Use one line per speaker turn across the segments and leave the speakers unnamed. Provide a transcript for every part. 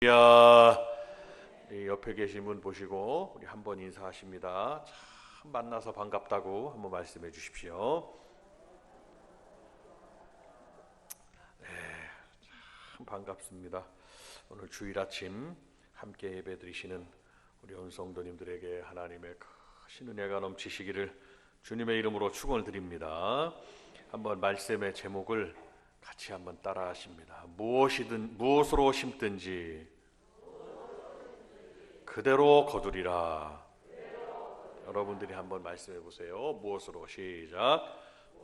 야, 이 옆에 계신 분 보시고 우리 한번 인사하십니다. 참 만나서 반갑다고 한번 말씀해 주십시오. 참 반갑습니다. 오늘 주일 아침 함께 예배 드리시는 우리 온 성도님들에게 하나님의 크신 은혜가 넘치시기를 주님의 이름으로 축원을 드립니다. 한번 말씀의 제목을 같이 한번 따라하십니다. 무엇으로 심든지 그대로 거두리라. 여러분들이 한번 말씀해 보세요. 무엇으로 시작.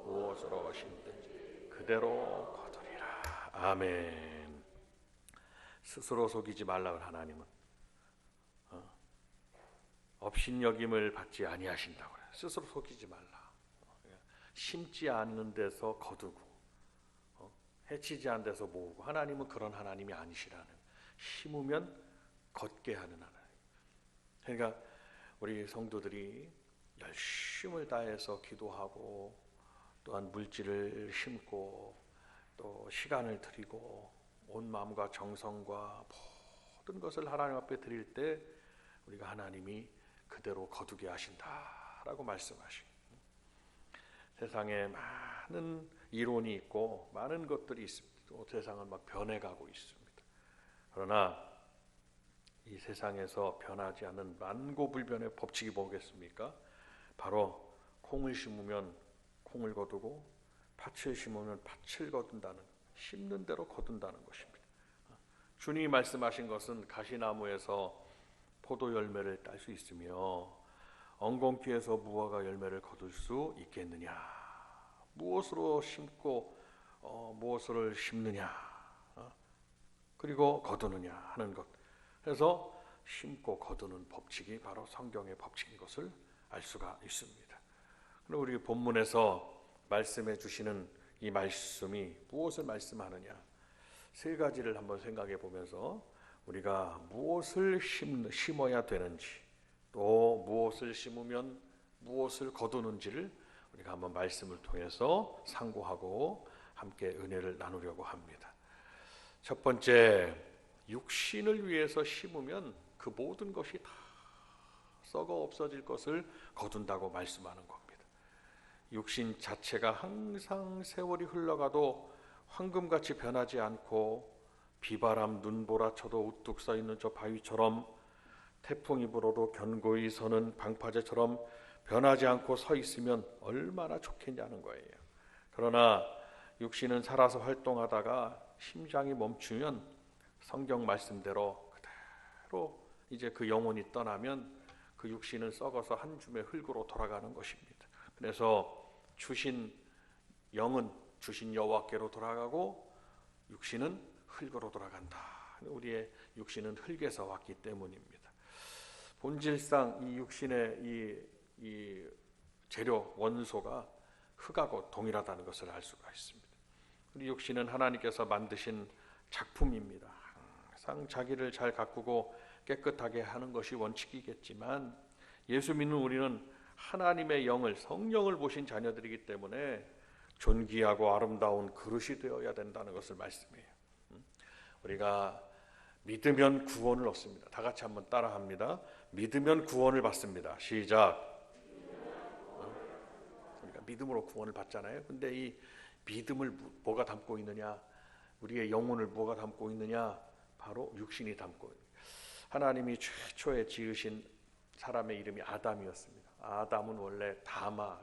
무엇으로 심든지 그대로 거두리라. 아멘. 스스로 속이지 말라고 하나님은 업신여김을 받지 아니하신다고 그래요. 스스로 속이지 말라. 심지 않는 데서 거두고 해치지 않는 데서 모으고, 하나님은 그런 하나님이 아니시라는, 심으면 걷게 하는 하나님. 그러니까 우리 성도들이 열심을 다해서 기도하고 또한 물질을 심고 또 시간을 드리고 온 마음과 정성과 모든 것을 하나님 앞에 드릴 때 우리가 하나님이 그대로 거두게 하신다라고 말씀하시고, 세상에 많은 이론이 있고 많은 것들이 있습니다. 또 세상은 막 변해가고 있습니다. 그러나 이 세상에서 변하지 않는 만고불변의 법칙이 뭐겠습니까? 바로 콩을 심으면 콩을 거두고 팥을 심으면 팥을 거둔다는, 심는 대로 거둔다는 것입니다. 주님이 말씀하신 것은 가시나무에서 포도 열매를 딸 수 있으며 엉겅퀴에서 무화과 열매를 거둘 수 있겠느냐? 무엇으로 심고 무엇을 심느냐 그리고 거두느냐 하는 것. 그래서 심고 거두는 법칙이 바로 성경의 법칙인 것을 알 수가 있습니다. 그리고 우리 본문에서 말씀해 주시는 이 말씀이 무엇을 말씀하느냐, 세 가지를 한번 생각해 보면서 우리가 무엇을 심어야 되는지, 또 무엇을 심으면 무엇을 거두는지를 우리가 한번 말씀을 통해서 상고하고 함께 은혜를 나누려고 합니다. 첫 번째, 육신을 위해서 심으면 그 모든 것이 다 썩어 없어질 것을 거둔다고 말씀하는 겁니다. 육신 자체가 항상 세월이 흘러가도 황금같이 변하지 않고 비바람 눈보라 쳐도 우뚝 서 있는 저 바위처럼 태풍이 불어도 견고히 서는 방파제처럼 변하지 않고 서 있으면 얼마나 좋겠냐는 거예요. 그러나 육신은 살아서 활동하다가 심장이 멈추면 성경 말씀대로 그대로 이제 그 영혼이 떠나면 그 육신은 썩어서 한 줌의 흙으로 돌아가는 것입니다. 그래서 주신 영은 주신 여호와께로 돌아가고 육신은 흙으로 돌아간다. 우리의 육신은 흙에서 왔기 때문입니다. 본질상 이 육신의 이 재료 원소가 흙하고 동일하다는 것을 알 수가 있습니다. 우리 육신은 하나님께서 만드신 작품입니다. 항상 자기를 잘 가꾸고 깨끗하게 하는 것이 원칙이겠지만, 예수 믿는 우리는 하나님의 영을, 성령을 보신 자녀들이기 때문에 존귀하고 아름다운 그릇이 되어야 된다는 것을 말씀해요. 우리가 믿으면 구원을 얻습니다. 다 같이 한번 따라합니다. 믿으면 구원을 받습니다. 시작. 우리가 믿음으로 구원을 받잖아요. 근데 이 믿음을 뭐가 담고 있느냐, 우리의 영혼을 뭐가 담고 있느냐, 바로 육신이 담고 있는. 하나님이 최초에 지으신 사람의 이름이 아담이었습니다. 아담은 원래 담아,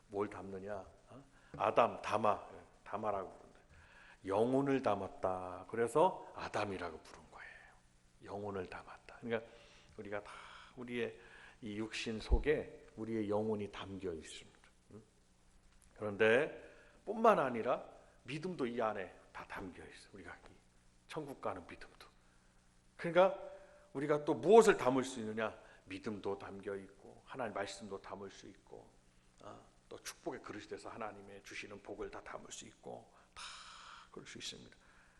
뭘 담느냐, 아담, 담아라고 부른다. 영혼을 담았다. 그래서 아담이라고 부른 거예요. 영혼을 담았다. 그러니까 우리가 다 우리의 이 육신 속에 우리의 영혼이 담겨 있습니다. 그런데 뿐만 아니라 믿음도 이 안에 다 담겨 있어요. 우리가 천국 가는 믿음도. 그러니까 우리가 또 무엇을 담을 수 있느냐? 믿음도 담겨 있고 하나님 말씀도 담을 수 있고 또 축복의 그릇이 돼서 하나님의 주시는 복을 다 담을 수 있고 다 그럴 수 있습니다.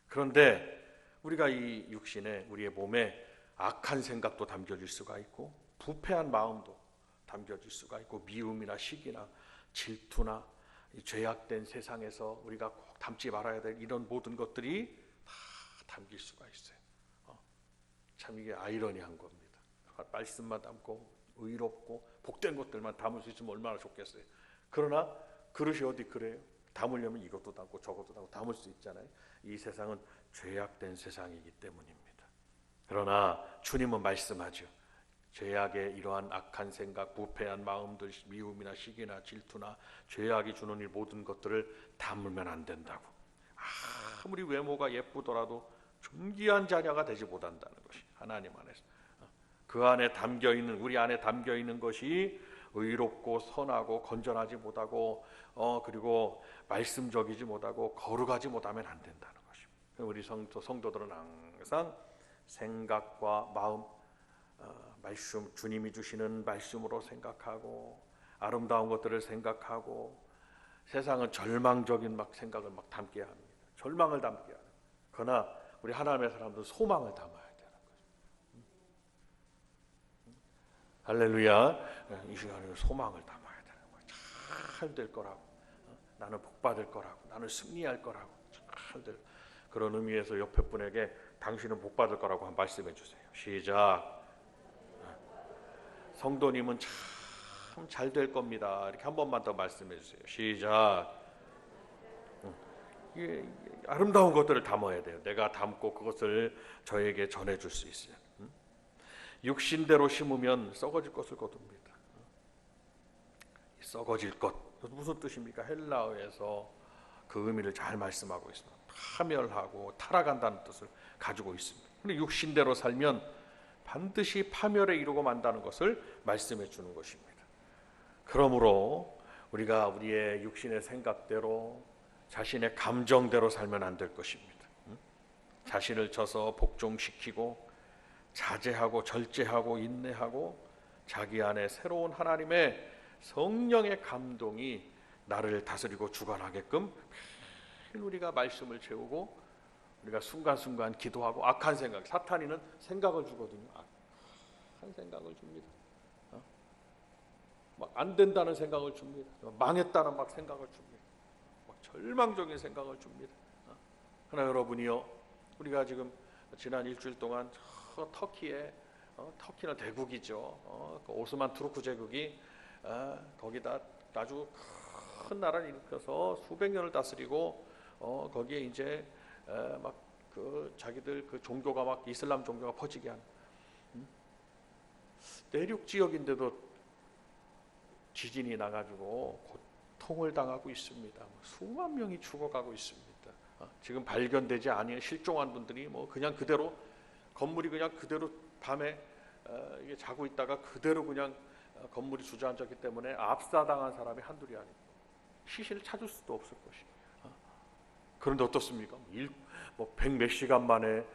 그런데 우리가 이 육신에, 우리의 몸에 악한 생각도 담겨질 수가 있고 부패한 마음도 담겨질 수가 있고 미움이나 시기나 질투나 이 죄악된 세상에서 우리가 꼭 담지 말아야 될 이런 모든 것들이 다 담길 수가 있어요. 참 이게 아이러니한 겁니다. 말씀만 담고 의롭고 복된 것들만 담을 수 있으면 얼마나 좋겠어요. 그러나 그릇이 어디 그래요? 담으려면 이것도 담고 저것도 담고 담을 수 있잖아요. 이 세상은 죄악된 세상이기 때문입니다. 그러나 주님은 말씀하죠. 죄악의 이러한 악한 생각, 부패한 마음들, 미움이나 시기나 질투나 죄악이 주는 이 모든 것들을 담으면 안 된다고. 아무리 외모가 예쁘더라도 존귀한 자녀가 되지 못한다는 것이 하나님 안에서. 그 안에 담겨있는, 우리 안에 담겨있는 것이 의롭고 선하고 건전하지 못하고 그리고 말씀적이지 못하고 거룩하지 못하면 안 된다는 것입니다. 우리 성도들은 항상 생각과 마음, 말씀, 주님이 주시는 말씀으로 생각하고 아름다운 것들을 생각하고, 세상은 절망적인 생각을 담게 합니다. 절망을 담게 합니다. 그러나 우리 하나님의 사람들은 소망을 담아야 되는 거죠. 할렐루야. 이 시간에 소망을 담아야 되는 거예요. 잘 될 거라고, 나는 복 받을 거라고, 나는 승리할 거라고, 잘 될. 그런 의미에서 옆에 분에게 당신은 복 받을 거라고 한번 말씀해 주세요. 시작. 성도님은 참 잘 될 겁니다. 이렇게 한 번만 더 말씀해 주세요. 시작. 아름다운 것들을 담아야 돼요. 내가 담고 그것을 저에게 전해줄 수 있어요. 육신대로 심으면 썩어질 것을 거둡니다. 썩어질 것, 무슨 뜻입니까? 헬라어에서 그 의미를 잘 말씀하고 있습니다. 파멸하고 타락한다는 뜻을 가지고 있습니다. 근데 육신대로 살면 반드시 파멸에 이르고 만다는 것을 말씀해 주는 것입니다. 그러므로 우리가 우리의 육신의 생각대로, 자신의 감정대로 살면 안 될 것입니다. 자신을 쳐서 복종시키고 자제하고 절제하고 인내하고 자기 안에 새로운 하나님의 성령의 감동이 나를 다스리고 주관하게끔 우리가 말씀을 채우고 우리가 순간순간 기도하고, 악한 생각, 사탄이는 생각을 주거든요. 악한 생각을 줍니다. 막 안 된다는 생각을 줍니다. 망했다는 막 생각을 줍니다. 막 절망적인 생각을 줍니다. 그러나 여러분이요, 우리가 지금 지난 일주일 동안 터키에, 터키는 대국이죠. 그 오스만 투르크 제국이 거기다 아주 큰 나라를 일으켜서 수백 년을 다스리고, 거기에 이제 막 그 자기들 그 종교가 막 이슬람 종교가 퍼지게 한, 내륙 지역인데도 지진이 나가지고 고통을 당하고 있습니다. 수만 명이 죽어가고 있습니다. 지금 발견되지 아니한 실종한 분들이 뭐 그냥 그대로, 건물이 그냥 그대로 밤에 이게 자고 있다가 그대로 그냥 건물이 주저앉았기 때문에 압사당한 사람이 한둘이 아니고 시신을 찾을 수도 없을 것이에요. 그런데 어떻습니까? 뭐 100몇 시간 만에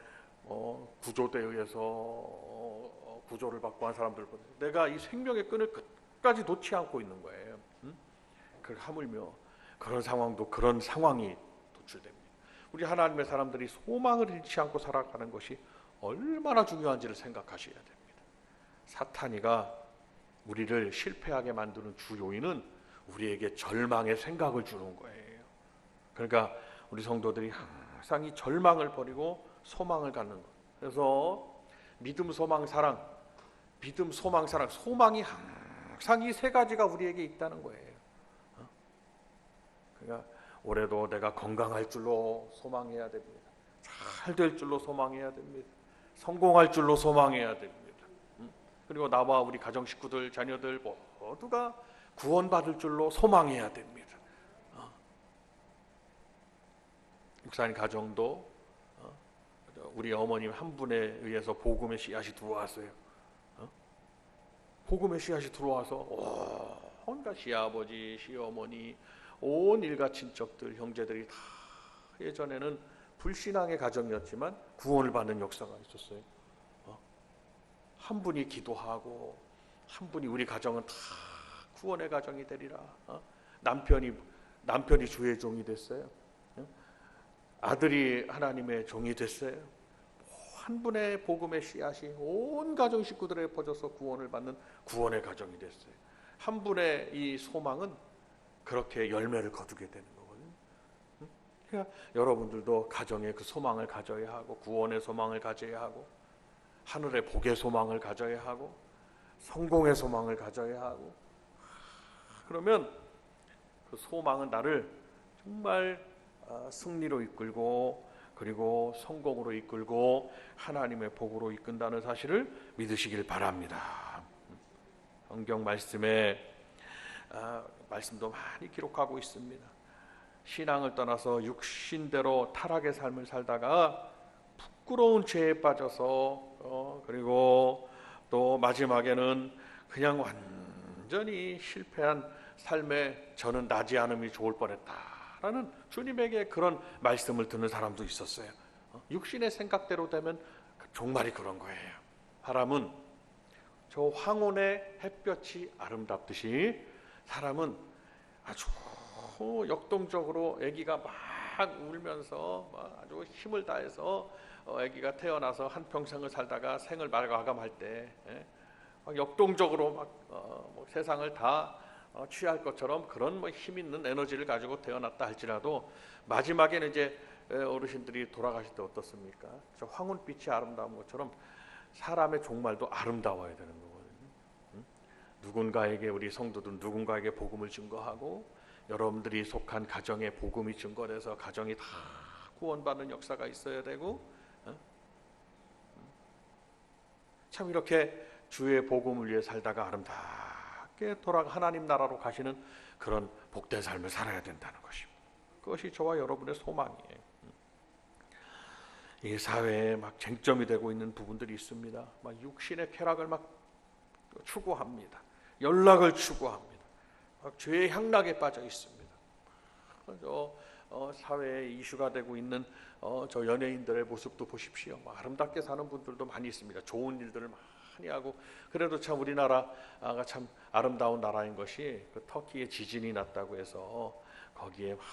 구조대에 의해서 구조를 받고 한 사람들, 내가 이 생명의 끈을 끝까지 놓지 않고 있는 거예요. 그 하물며 그런 상황도, 그런 상황이 도출됩니다. 우리 하나님의 사람들이 소망을 잃지 않고 살아가는 것이 얼마나 중요한지를 생각하셔야 됩니다. 사탄이가 우리를 실패하게 만드는 주 요인은 우리에게 절망의 생각을 주는 거예요. 그러니까 우리 성도들이 항상 이 절망을 버리고 소망을 갖는 것. 그래서 믿음, 소망, 사랑, 믿음, 소망, 사랑, 소망이 항상 이 세 가지가 우리에게 있다는 거예요. 그러니까 올해도 내가 건강할 줄로 소망해야 됩니다. 잘 될 줄로 소망해야 됩니다. 성공할 줄로 소망해야 됩니다. 그리고 나와 우리 가정 식구들, 자녀들 모두가 구원받을 줄로 소망해야 됩니다. 목사님 가정도 우리 어머님 한 분에 의해서 복음의 씨앗이 들어왔어요. 복음의 씨앗이 들어와서 온갖 시아버지, 시어머니, 온 일가 친척들, 형제들이 다 예전에는 불신앙의 가정이었지만 구원을 받는 역사가 있었어요. 한 분이 기도하고 한 분이 우리 가정은 다 구원의 가정이 되리라. 남편이 주의 종이 됐어요. 아들이 하나님의 종이 됐어요. 한 분의 복음의 씨앗이 온 가정 식구들에 퍼져서 구원을 받는 구원의 가정이 됐어요. 한 분의 이 소망은 그렇게 열매를 거두게 되는 거거든요. 그러니까 여러분들도 가정의 그 소망을 가져야 하고, 구원의 소망을 가져야 하고, 하늘의 복의 소망을 가져야 하고, 성공의 소망을 가져야 하고. 그러면 그 소망은 나를 정말 승리로 이끌고, 그리고 성공으로 이끌고 하나님의 복으로 이끈다는 사실을 믿으시길 바랍니다. 성경 말씀에 말씀도 많이 기록하고 있습니다. 신앙을 떠나서 육신대로 타락의 삶을 살다가 부끄러운 죄에 빠져서 그리고 또 마지막에는 그냥 완전히 실패한 삶에 저는 나지 않음이 좋을 뻔했다라는 주님에게 그런 말씀을 듣는 사람도 있었어요. 육신의 생각대로 되면 정말이 그런 거예요. 사람은 저 황혼의 햇볕이 아름답듯이 사람은 아주 역동적으로 아기가 막 울면서 아주 힘을 다해서 아기가 태어나서 한 평생을 살다가 생을 마감할 때 역동적으로 막 세상을 다 취할 것처럼 그런 힘 있는 에너지를 가지고 태어났다 할지라도 마지막에는 이제 어르신들이 돌아가실 때 어떻습니까? 저 황혼빛이 아름다운 것처럼 사람의 종말도 아름다워야 되는 거거든요. 누군가에게, 우리 성도들은 누군가에게 복음을 증거하고 여러분들이 속한 가정에 복음이 증거돼서 가정이 다 구원받는 역사가 있어야 되고, 참 이렇게 주의 복음을 위해 살다가 아름답게 하나님 나라로 가시는 그런 복된 삶을 살아야 된다는 것입니다. 그것이 저와 여러분의 소망이에요. 이 사회에 막 쟁점이 되고 있는 부분들이 있습니다. 막 육신의 쾌락을 막 추구합니다. 연락을 추구합니다. 막 죄의 향락에 빠져 있습니다. 사회에 이슈가 되고 있는 저 연예인들의 모습도 보십시오. 막 아름답게 사는 분들도 많이 있습니다. 좋은 일들을 많이 하고. 그래도 참 우리나라가 참 아름다운 나라인 것이 그 터키에 지진이 났다고 해서 거기에 막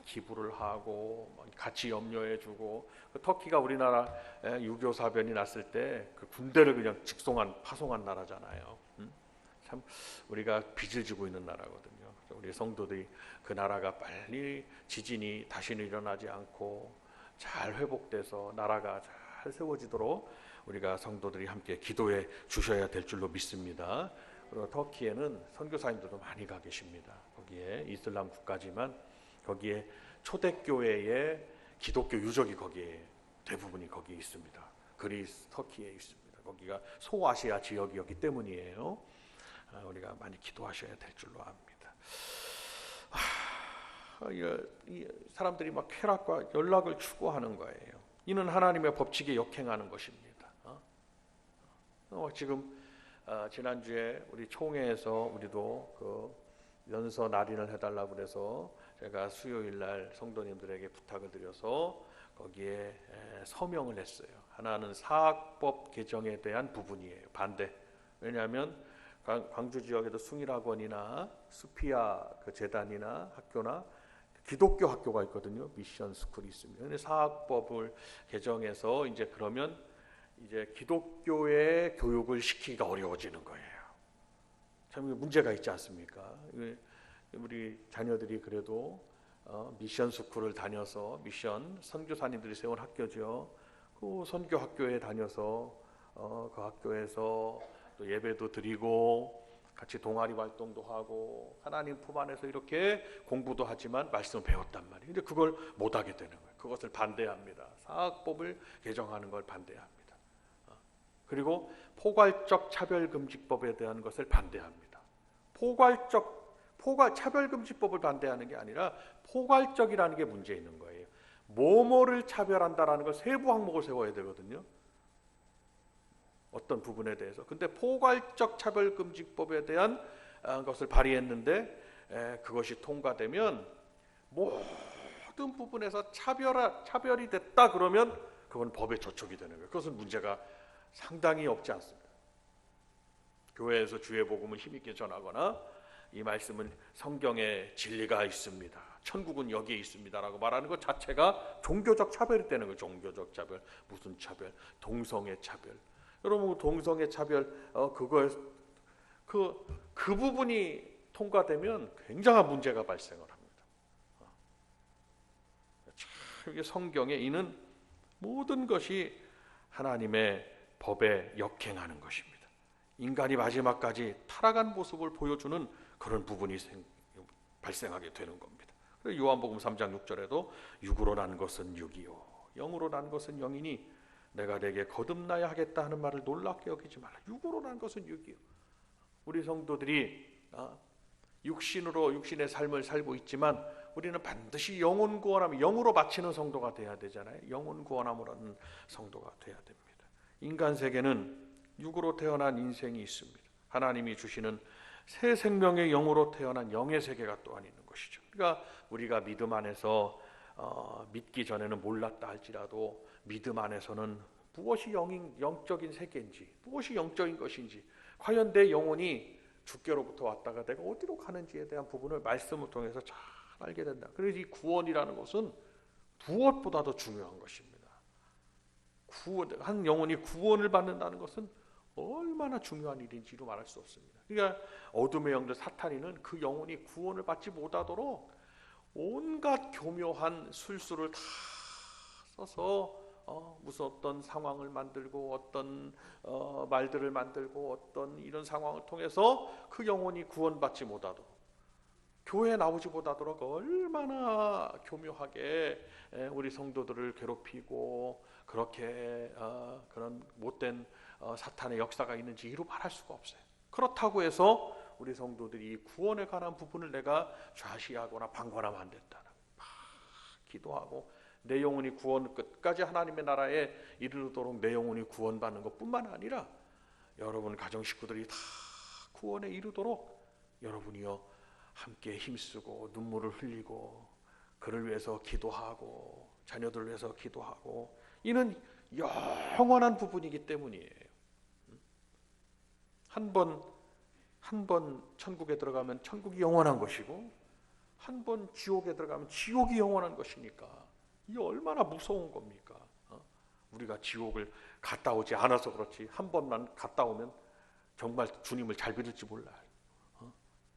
기부를 하고 같이 염려해주고, 그 터키가 우리나라 유교 사변이 났을 때 그 군대를 그냥 파송한 나라잖아요. 참 우리가 빚을 지고 있는 나라거든요. 우리 성도들이 그 나라가 빨리 지진이 다시는 일어나지 않고 잘 회복돼서 나라가 잘 세워지도록 우리가 성도들이 함께 기도해 주셔야 될 줄로 믿습니다. 그리고 터키에는 선교사님들도 많이 가 계십니다. 거기에 이슬람 국가지만 거기에 초대교회의 기독교 유적이 거기에 대부분이 거기에 있습니다. 그리스, 터키에 있습니다. 거기가 소아시아 지역이었기 때문이에요. 우리가 많이 기도하셔야 될 줄로 압니다. 이 사람들이 막 쾌락과 연락을 추구하는 거예요. 이는 하나님의 법칙에 역행하는 것입니다. 지금 지난주에 우리 총회에서 우리도 그 연서 날인을 해달라고 그래서 제가 수요일 날 성도님들에게 부탁을 드려서 거기에 서명을 했어요. 하나는 사학법 개정에 대한 부분이에요. 반대. 왜냐하면 광주 지역에도 숭일학원이나 수피아 그 재단이나 학교나 기독교 학교가 있거든요. 미션 스쿨이 있습니다. 근데 사학법을 개정해서 이제 그러면 이제 기독교의 교육을 시키기가 어려워지는 거예요. 참 문제가 있지 않습니까? 우리 자녀들이 그래도 미션 스쿨을 다녀서 미션 선교사님들이 세운 학교죠. 그 선교 학교에 다녀서 그 학교에서 또 예배도 드리고 같이 동아리 활동도 하고 하나님 품 안에서 이렇게 공부도 하지만 말씀을 배웠단 말이에요. 근데 그걸 못하게 되는 거예요. 그것을 반대합니다. 사학법을 개정하는 걸 반대합니다. 그리고 포괄적 차별금지법에 대한 것을 반대합니다. 차별금지법을 반대하는 게 아니라 포괄적이라는 게 문제 있는 거예요. 뭐뭐를 차별한다라는 걸 세부 항목을 세워야 되거든요. 어떤 부분에 대해서. 근데 포괄적 차별금지법에 대한 것을 발의했는데 그것이 통과되면 모든 부분에서 차별이 됐다 그러면 그건 법에 저촉이 되는 거예요. 그것은 문제가 상당히 없지 않습니다. 교회에서 주의 복음을 힘있게 전하거나 이 말씀은 성경에 진리가 있습니다, 천국은 여기에 있습니다라고 말하는 것 자체가 종교적 차별이 되는 거예요. 종교적 차별, 무슨 차별? 동성애 차별. 여러분 동성애 차별 그 부분이 통과되면 굉장한 문제가 발생을 합니다. 참 성경에 이는 모든 것이 하나님의 법에 역행하는 것입니다. 인간이 마지막까지 타락한 모습을 보여주는 그런 부분이 발생하게 되는 겁니다. 요한복음 3장 6절에도 육으로 난 것은 육이요 영으로 난 것은 영이니 내가 내게 거듭나야 하겠다 하는 말을 놀랍게 여기지 말라. 육으로 난 것은 육이요. 우리 성도들이 육신의 삶을 살고 있지만 우리는 반드시 영혼 구원함, 영으로 바치는 성도가 돼야 되잖아요. 영혼 구원함을 얻는 성도가 돼야 됩니다. 인간 세계는 육으로 태어난 인생이 있습니다. 하나님이 주시는 새 생명의 영으로 태어난 영의 세계가 또한 있는 것이죠. 그러니까 우리가 믿음 안에서 믿기 전에는 몰랐다 할지라도 믿음 안에서는 무엇이 영적인 세계인지, 무엇이 영적인 것인지, 과연 내 영혼이 주께로부터 왔다가 내가 어디로 가는지에 대한 부분을 말씀을 통해서 잘 알게 된다. 그래서 이 구원이라는 것은 무엇보다도 중요한 것입니다. 한 영혼이 구원을 받는다는 것은 얼마나 중요한 일인지로 말할 수 없습니다. 그러니까 어둠의 영들 사탄이는 그 영혼이 구원을 받지 못하도록 온갖 교묘한 술수를 다 써서 무슨 어떤 상황을 만들고 어떤 말들을 만들고 어떤 이런 상황을 통해서 그 영혼이 구원받지 못하도록, 교회에 나오지 못하도록 얼마나 교묘하게 우리 성도들을 괴롭히고 그렇게 그런 못된 사탄의 역사가 있는지 이루 말할 수가 없어요. 그렇다고 해서 우리 성도들이 구원에 관한 부분을 내가 좌시하거나 방관하면 안 된다는, 기도하고 내 영혼이 구원 끝까지 하나님의 나라에 이르도록 내 영혼이 구원받는 것뿐만 아니라 여러분 가정 식구들이 다 구원에 이르도록 여러분이요 함께 힘쓰고 눈물을 흘리고 그를 위해서 기도하고 자녀들을 위해서 기도하고, 이는 영원한 부분이기 때문이에요. 한 번 천국에 들어가면 천국이 영원한 것이고 한 번 지옥에 들어가면 지옥이 영원한 것이니까 이게 얼마나 무서운 겁니까? 우리가 지옥을 갔다 오지 않아서 그렇지 한 번만 갔다 오면 정말 주님을 잘 믿을지 몰라요.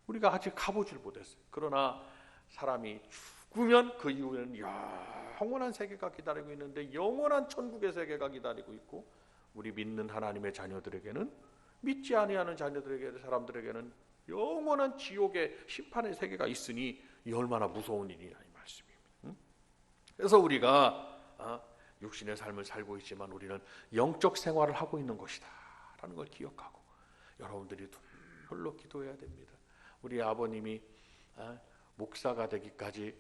우리가 아직 가보질 못했어요. 그러나 사람이 죽으면 그 이후에는 영원한 세계가 기다리고 있는데, 영원한 천국의 세계가 기다리고 있고, 우리 믿는 하나님의 자녀들에게는, 믿지 아니하는 자녀들에게, 사람들에게는 영원한 지옥의 심판의 세계가 있으니 이 얼마나 무서운 일이냐 이 말씀입니다. 그래서 우리가 육신의 삶을 살고 있지만 우리는 영적 생활을 하고 있는 것이다 라는 걸 기억하고 여러분들이 홀로 기도해야 됩니다. 우리 아버님이 목사가 되기까지,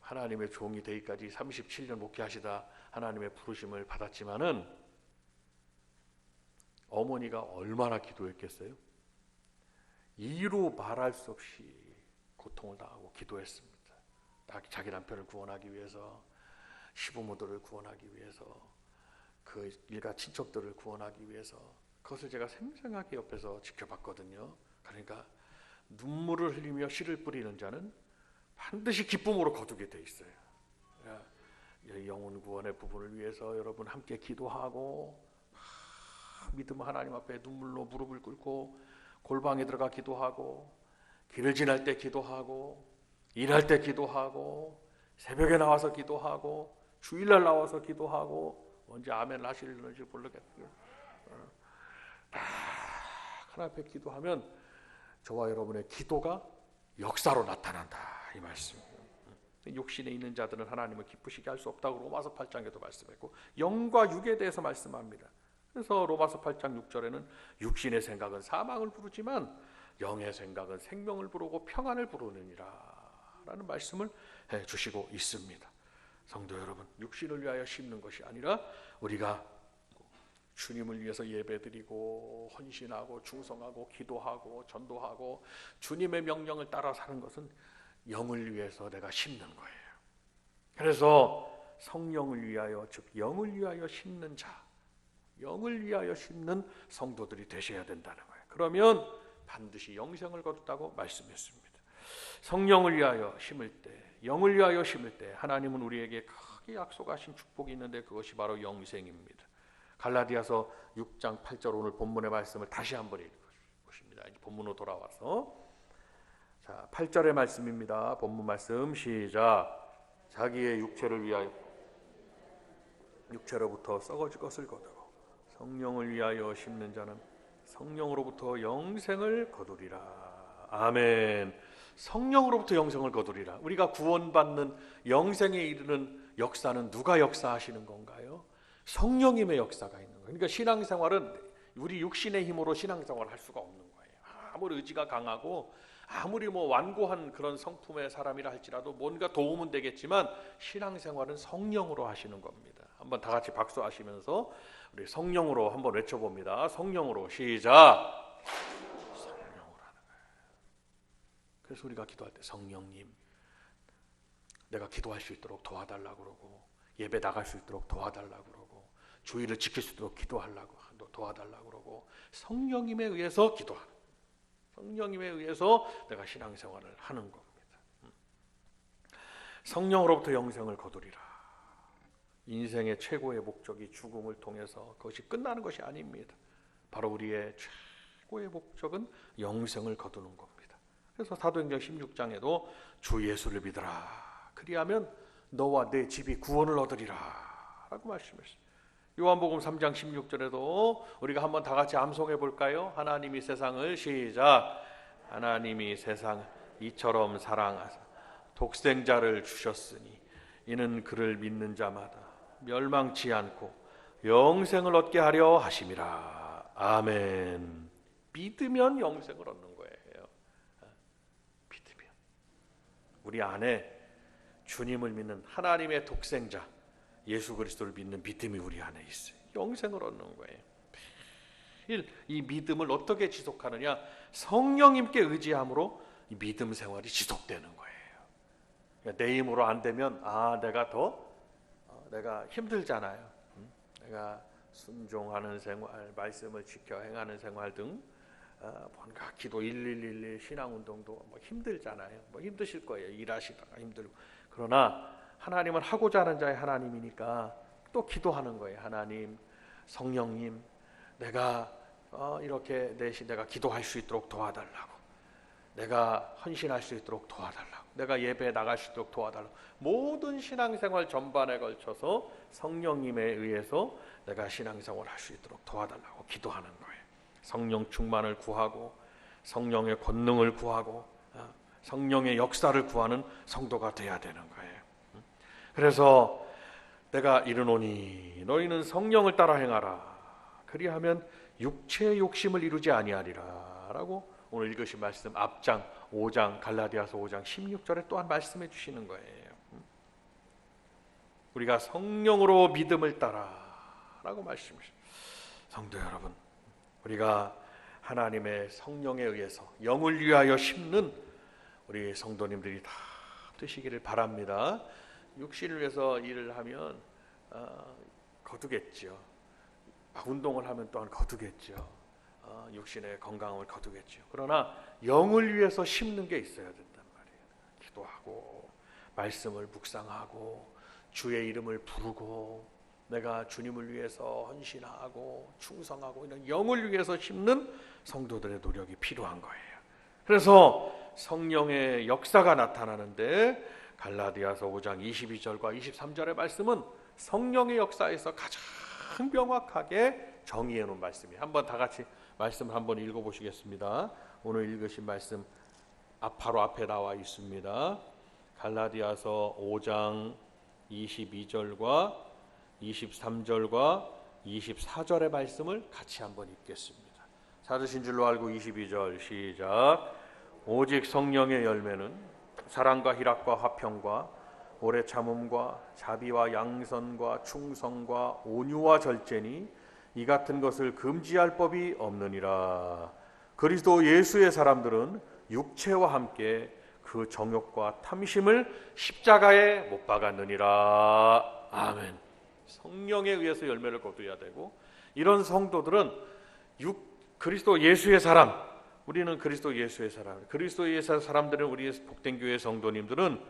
하나님의 종이 되기까지 37년 목회하시다 하나님의 부르심을 받았지만은 어머니가 얼마나 기도했겠어요? 이루 말할 수 없이 고통을 당하고 기도했습니다. 자기 남편을 구원하기 위해서, 시부모들을 구원하기 위해서, 그 일가 친척들을 구원하기 위해서. 그것을 제가 생생하게 옆에서 지켜봤거든요. 그러니까 눈물을 흘리며 씨를 뿌리는 자는 반드시 기쁨으로 거두게 돼 있어요. 영혼 구원의 부분을 위해서 여러분 함께 기도하고, 믿음 하나님 앞에 눈물로 무릎을 꿇고 골방에 들어가 기도하고, 길을 지날 때 기도하고, 일할 때 기도하고, 새벽에 나와서 기도하고, 주일날 나와서 기도하고, 언제 아멘 하실는지 모르겠고요. 하나님 앞에 기도하면 저와 여러분의 기도가 역사로 나타난다 이 말씀. 육신에 있는 자들은 하나님을 기쁘시게 할 수 없다고 로마서 8장에도 말씀했고, 영과 육에 대해서 말씀합니다. 그래서 로마서 8장 6절에는 육신의 생각은 사망을 부르지만 영의 생각은 생명을 부르고 평안을 부르느니라 라는 말씀을 해주시고 있습니다. 성도 여러분, 육신을 위하여 심는 것이 아니라 우리가 주님을 위해서 예배드리고 헌신하고 충성하고 기도하고 전도하고 주님의 명령을 따라 사는 것은 영을 위해서 내가 심는 거예요. 그래서 성령을 위하여, 즉 영을 위하여 심는 자, 영을 위하여 심는 성도들이 되셔야 된다는 거예요. 그러면 반드시 영생을 거둔다고 말씀했습니다. 성령을 위하여 심을 때, 영을 위하여 심을 때 하나님은 우리에게 크게 약속하신 축복이 있는데 그것이 바로 영생입니다. 갈라디아서 6장 8절 오늘 본문의 말씀을 다시 한번 읽어보십니다. 이제 본문으로 돌아와서, 자 8절의 말씀입니다. 본문 말씀 시작. 자기의 육체를 위하여 육체로부터 썩어질 것을 거두고 성령을 위하여 심는 자는 성령으로부터 영생을 거두리라. 아멘. 성령으로부터 영생을 거두리라. 우리가 구원받는 영생에 이르는 역사는 누가 역사하시는 건가요? 성령님의 역사가 있는 거예요. 그러니까 신앙생활은 우리 육신의 힘으로 신앙생활을 할 수가 없는 거예요. 아무리 의지가 강하고 아무리 완고한 그런 성품의 사람이라 할지라도 뭔가 도움은 되겠지만 신앙생활은 성령으로 하시는 겁니다. 한번 다 같이 박수하시면서 우리 성령으로 한번 외쳐봅니다. 성령으로. 시작. 성령으로 하는 거예요. 그래서 우리가 기도할 때 성령님, 내가 기도할 수 있도록 도와달라고 그러고 예배 나갈 수 있도록 도와달라고 그러고 주의를 지킬 수 있도록 기도하려고 도와달라고 그러고 성령님에 의해서 기도하는, 성령님에 의해서 내가 신앙생활을 하는 겁니다. 성령으로부터 영생을 거두리라. 인생의 최고의 목적이 죽음을 통해서 그것이 끝나는 것이 아닙니다. 바로 우리의 최고의 목적은 영생을 거두는 겁니다. 그래서 사도행전 16장에도 주 예수를 믿으라. 그리하면 너와 내 집이 구원을 얻으리라 라고 말씀했습니다. 요한복음 3장 16절에도 우리가 한번 다 같이 암송해 볼까요? 하나님이 세상을, 시작. 하나님이 세상을 이처럼 사랑하사 독생자를 주셨으니 이는 그를 믿는 자마다 멸망치 않고 영생을 얻게 하려 하심이라. 아멘. 믿으면 영생을 얻는 거예요. 믿으면. 우리 안에 주님을 믿는 하나님의 독생자 예수 그리스도를 믿는 믿음이 우리 안에 있어요. 영생을 얻는 거예요. 매일 이 믿음을 어떻게 지속하느냐? 성령님께 의지함으로 이 믿음 생활이 지속되는 거예요. 그러니까 내 힘으로 안 되면 내가 힘들잖아요. 내가 순종하는 생활, 말씀을 지켜 행하는 생활 등 뭔가 기도 1111 신앙운동도 힘들잖아요. 힘드실 거예요. 일하시다가 힘들고. 그러나 하나님은 하고자 하는 자의 하나님이니까 또 기도하는 거예요. 하나님, 성령님, 내가 이렇게 내가 기도할 수 있도록 도와달라고, 내가 헌신할 수 있도록 도와달라고, 내가 예배에 나갈 수 있도록 도와달라고. 모든 신앙생활 전반에 걸쳐서 성령님에 의해서 내가 신앙생활을 할 수 있도록 도와달라고 기도하는 거예요. 성령 충만을 구하고 성령의 권능을 구하고 성령의 역사를 구하는 성도가 돼야 되는 거예요. 그래서 내가 이르노니 너희는 성령을 따라 행하라. 그리하면 육체의 욕심을 이루지 아니하리라 라고 오늘 읽으신 말씀 앞장 5장 갈라디아서 5장 16절에 또한 말씀해 주시는 거예요. 우리가 성령으로 믿음을 따라 라고 말씀하십니다. 성도 여러분, 우리가 하나님의 성령에 의해서 영을 위하여 심는 우리 성도님들이 다 되시기를 바랍니다. 육신을 위해서 일을 하면 거두겠죠. 운동을 하면 또한 거두겠죠. 육신의 건강을 거두겠죠. 그러나 영을 위해서 심는 게 있어야 된단 말이에요. 기도하고 말씀을 묵상하고 주의 이름을 부르고 내가 주님을 위해서 헌신하고 충성하고 이런 영을 위해서 심는 성도들의 노력이 필요한 거예요. 그래서 성령의 역사가 나타나는데 갈라디아서 5장 22절과 23절의 말씀은 성령의 역사에서 가장 명확하게 정의해 놓은 말씀이에요. 한번 다 같이 말씀을 한번 읽어보시겠습니다. 오늘 읽으신 말씀 바로 앞에 나와 있습니다. 갈라디아서 5장 22절과 23절과 24절의 말씀을 같이 한번 읽겠습니다. 찾으신 줄로 알고 22절 시작. 오직 성령의 열매는 사랑과 희락과 화평과 오래 참음과 자비와 양선과 충성과 온유와 절제니 이 같은 것을 금지할 법이 없느니라. 그리스도 예수의 사람들은 육체와 함께 그 정욕과 탐심을 십자가에 못 박았느니라. 아멘. 성령에 의해서 열매를 거두어야 되고 이런 성도들은 그리스도 예수의 사람, 우리는 그리스도 예수의 사람, 그리스도 예수의 사람들은 우리 복된 교회 성도님들은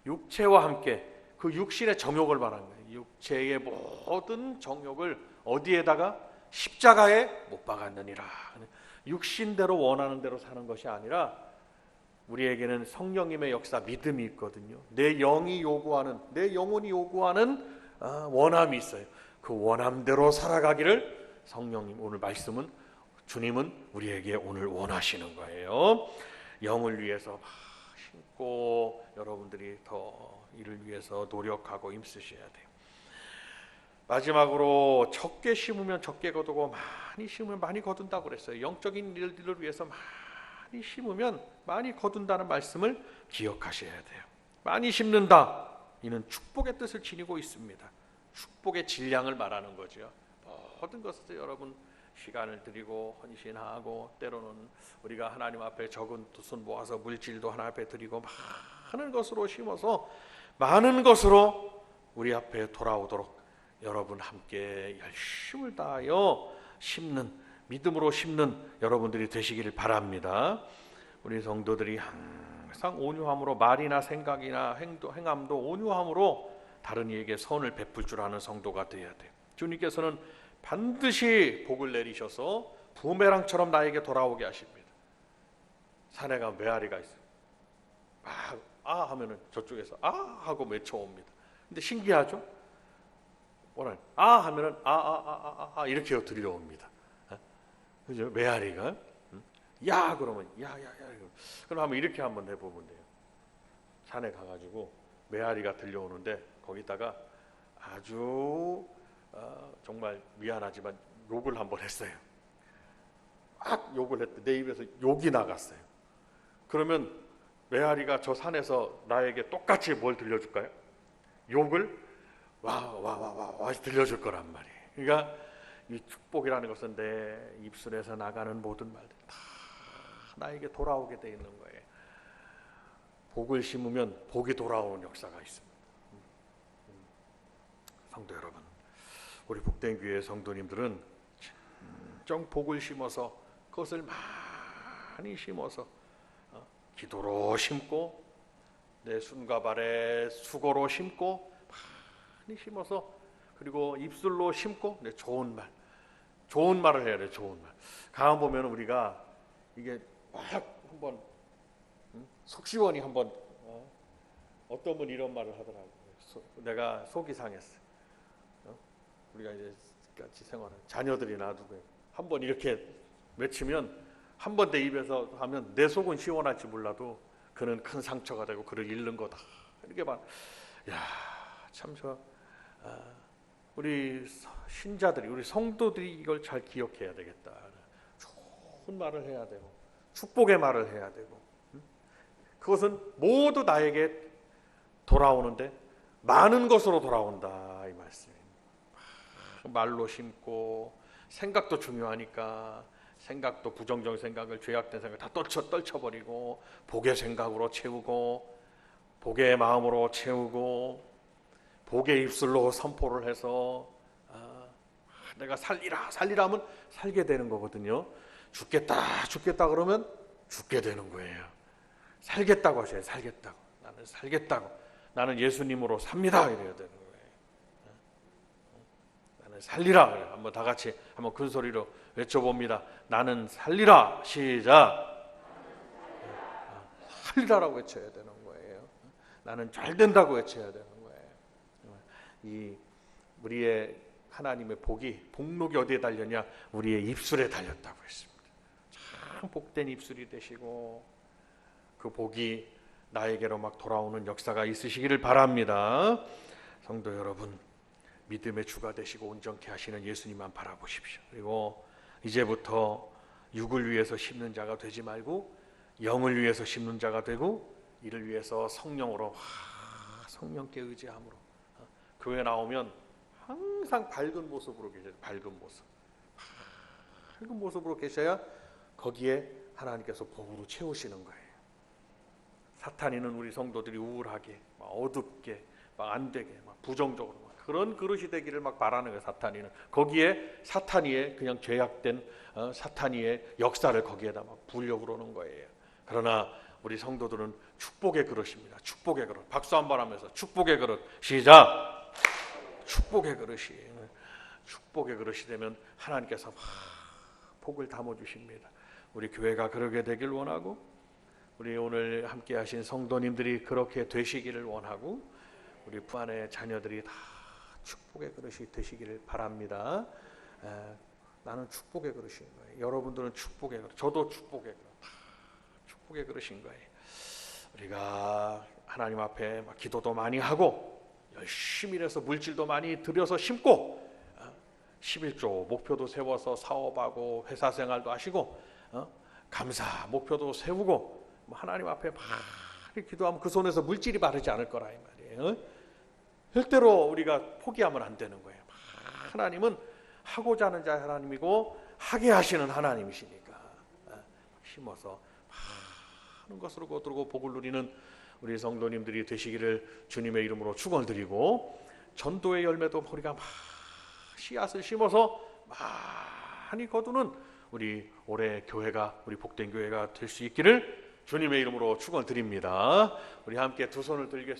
육체와 함께 그 육신의 정욕을 말하는 거예요. 육체의 모든 정욕을 어디에다가 십자가에 못 박았느니라. 육신대로 원하는 대로 사는 것이 아니라 우리에게는 성령님의 역사 믿음이 있거든요. 내 영이 요구하는, 내 영혼이 요구하는 원함이 있어요. 그 원함대로 살아가기를 성령님 오늘 말씀은 주님은 우리에게 오늘 원하시는 거예요. 영을 위해서 막 심고 여러분들이 더 이를 위해서 노력하고 힘쓰셔야 돼요. 마지막으로 적게 심으면 적게 거두고 많이 심으면 많이 거둔다고 그랬어요. 영적인 일들을 위해서 많이 심으면 많이 거둔다는 말씀을 기억하셔야 돼요. 많이 심는다. 이는 축복의 뜻을 지니고 있습니다. 축복의 질량을 말하는 거죠. 모든 것을 여러분 시간을 드리고 헌신하고 때로는 우리가 하나님 앞에 적은 돈 모아서 물질도 하나님 앞에 드리고 많은 것으로 심어서 많은 것으로 우리 앞에 돌아오도록 여러분 함께 열심을 다하여 심는 믿음으로 심는 여러분들이 되시기를 바랍니다. 우리 성도들이 항상 온유함으로 말이나 생각이나 행함도 온유함으로 다른 이에게 선을 베풀 줄 아는 성도가 되어야 돼요. 주님께서는 반드시 복을 내리셔서 부메랑처럼 나에게 돌아오게 하십니다. 산에 가면 메아리가 있어요. 아 하면은 저쪽에서 아 하고 외쳐옵니다. 근데 신기하죠? 오늘 아 하면은 이렇게 들려옵니다. 그죠? 메아리가 야 그러면 야야야 그럼 한번 이렇게 한번 해보면 돼요. 산에 가가지고 메아리가 들려오는데 거기다가 아주 정말 미안하지만 욕을 한번 했어요. 막 욕을 했대. 내 입에서 욕이 나갔어요. 그러면 메아리가 저 산에서 나에게 똑같이 뭘 들려줄까요? 욕을 와 들려줄 거란 말이에요. 그러니까 이 축복이라는 것은 내 입술에서 나가는 모든 말들 다 나에게 돌아오게 돼 있는 거예요. 복을 심으면 복이 돌아오는 역사가 있습니다. 성도 여러분, 우리 복된 교회 성도님들은 정 복을 심어서 그것을 많이 심어서 기도로 심고 내 손과 발에 수고로 심고 많이 심어서 그리고 입술로 심고 내 좋은 말을 해야 돼. 좋은 말. 가만 보면 우리가 이게 막 한번 속시원히 한번 어떤 분 이런 말을 하더라고요. 내가 속이 상했어. 우리가 이제 같이 생활하는 자녀들이나 누구 한번 이렇게 외치면 한 번 내 입에서 하면 내 속은 시원할지 몰라도 그는 큰 상처가 되고 그를 잃는 거다. 이렇게 말. 야, 참 우리 신자들이 우리 성도들이 이걸 잘 기억해야 되겠다. 좋은 말을 해야 되고 축복의 말을 해야 되고 그것은 모두 나에게 돌아오는데 많은 것으로 돌아온다 이 말씀입니다. 말로 심고 생각도 중요하니까 생각도 부정적인 생각을 죄악된 생각을 다 떨쳐버리고 복의 생각으로 채우고 복의 마음으로 채우고 복의 입술로 선포를 해서 내가 살리라 하면 살게 되는 거거든요. 죽겠다 그러면 죽게 되는 거예요. 살겠다고 하셔야 살겠다고. 나는 살겠다고. 나는 예수님으로 삽니다. 이래야 되는 거예요. 나는 살리라. 한번 다 같이 한번 큰 소리로 외쳐봅니다. 나는 살리라. 시작. 살리라라고 외쳐야 되는 거예요. 나는 잘 된다고 외쳐야 되는 거예요. 이 우리의 하나님의 복록이 어디에 달렸냐? 우리의 입술에 달렸다고 했습니다. 참 복된 입술이 되시고 그 복이 나에게로 막 돌아오는 역사가 있으시기를 바랍니다. 성도 여러분, 믿음의 주가 되시고 온전케 하시는 예수님만 바라보십시오. 그리고 이제부터 육을 위해서 심는 자가 되지 말고 영을 위해서 심는 자가 되고 이를 위해서 성령으로 성령께 의지함으로 교회 나오면 항상 밝은 모습으로 계셔야 돼요. 밝은 모습으로 계셔야 거기에 하나님께서 복으로 채우시는 거예요. 사탄이는 우리 성도들이 우울하게, 막 어둡게, 막 안 되게, 막 부정적으로 막 그런 그릇이 되기를 막 바라는 거예요. 사탄이는 거기에 사탄이의 그냥 죄악된 사탄이의 역사를 거기에다 막 부으려고 그러는 거예요. 그러나 우리 성도들은 축복의 그릇입니다. 축복의 그릇. 박수 한번 하면서 축복의 그릇. 시작. 축복의 그릇이 되면 하나님께서 복을 담아 주십니다. 우리 교회가 그러게 되길 원하고 우리 오늘 함께 하신 성도님들이 그렇게 되시기를 원하고 우리 부안의 자녀들이 다 축복의 그릇이 되시기를 바랍니다. 나는 축복의 그릇인 거예요. 여러분들은 축복의 그릇, 저도 축복의 그릇, 다 축복의 그릇인 거예요. 우리가 하나님 앞에 막 기도도 많이 하고 열심히 일해서 물질도 많이 들여서 심고 11조 목표도 세워서 사업하고 회사 생활도 하시고 감사 목표도 세우고 하나님 앞에 많이 기도하면 그 손에서 물질이 마르지 않을 거라 이 말이에요. 절대로 우리가 포기하면 안 되는 거예요. 하나님은 하고자 하는 자 하나님이고 하게 하시는 하나님이시니까 심어서 많은 것으로 거두고 복을 누리는 우리 성도님들이 되시기를 주님의 이름으로 축원드리고, 전도의 열매도 우리가 씨앗을 심어서 많이 거두는 우리 올해 교회가, 우리 복된 교회가 될 수 있기를 주님의 이름으로 축원드립니다. 우리 함께 두 손을 들겠습니다.